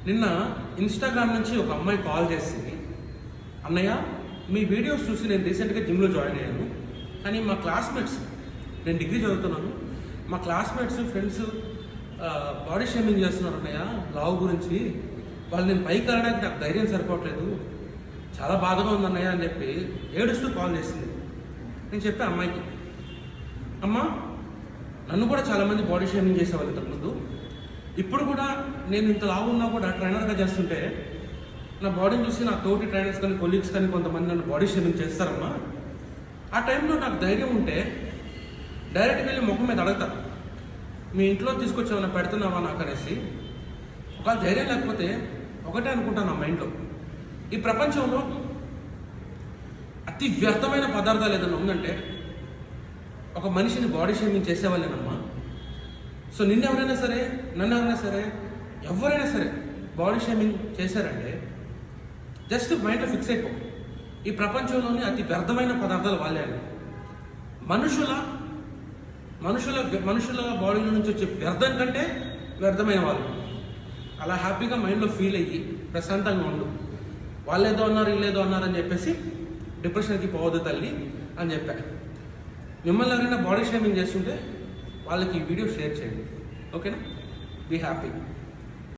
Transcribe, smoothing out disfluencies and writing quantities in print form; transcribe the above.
నిన్న ఇన్స్టాగ్రామ్ నుంచి ఒక అమ్మాయి కాల్ చేసి, అన్నయ్య మీ వీడియోస్ చూసి నేను రీసెంట్గా జిమ్లో జాయిన్ అయ్యాను, కానీ మా క్లాస్మేట్స్, నేను డిగ్రీ చదువుతున్నాను, మా క్లాస్మేట్స్ ఫ్రెండ్స్ బాడీ షేమింగ్ చేస్తున్నారు అన్నయ్య లావు గురించి. వాళ్ళు నేను పైకి వెళ్ళడానికి నాకు ధైర్యం సరిపోవట్లేదు, చాలా బాధగా ఉంది అన్నయ్య అని చెప్పి ఏడుస్తూ కాల్ చేసింది. నేను చెప్పాను అమ్మాయికి, అమ్మ నన్ను కూడా చాలామంది బాడీ షేమింగ్ చేసేవాళ్ళు ఇంతకుముందు. ఇప్పుడు కూడా నేను ఇంత లావు ఉన్నా కూడా ట్రైనర్గా చేస్తుంటే నా బాడీని చూసి నా తోటి ట్రైనర్స్ కానీ కొలీగ్స్ కానీ కొంతమంది నన్ను బాడీ షేమింగ్ చేస్తారమ్మా. ఆ టైంలో నాకు ధైర్యం ఉంటే డైరెక్ట్గా వెళ్ళి ముఖం మీద అడుగుతా, మీ ఇంట్లో తీసుకొచ్చేమన్నా పెడుతున్నావా నాకు అనేసి. ఒకవేళ ధైర్యం లేకపోతే ఒకటే అనుకుంటాను నా మైండ్లో, ఈ ప్రపంచంలో అతి వ్యర్థమైన పదార్థాలు ఏదైనా ఉందంటే ఒక మనిషిని బాడీ షేమింగ్ చేసేవాళ్ళేనమ్మా. సో నిన్ను ఎవరైనా సరే, నన్ను ఎవరైనా సరే, ఎవరైనా సరే బాడీ షేమింగ్ చేశారంటే జస్ట్ మైండ్లో ఫిక్స్ అయిపో, ఈ ప్రపంచంలోని అతి వ్యర్థమైన పదార్థాలు వాళ్ళే అని. మనుషుల బాడీలో నుంచి వచ్చే వ్యర్థం కంటే వ్యర్థమైన వాళ్ళు. అలా హ్యాపీగా మైండ్లో ఫీల్ అయ్యి ప్రశాంతంగా ఉండు. వాళ్ళేదో అన్నారు వీళ్ళేదో అన్నారు అని చెప్పేసి డిప్రెషన్కి పోవద్దు తల్లి అని చెప్పాను. మిమ్మల్ని ఎవరైనా బాడీ షేమింగ్ చేస్తుంటే వాళ్ళకి ఈ వీడియో షేర్ చేయండి, ఓకేనా? Be happy.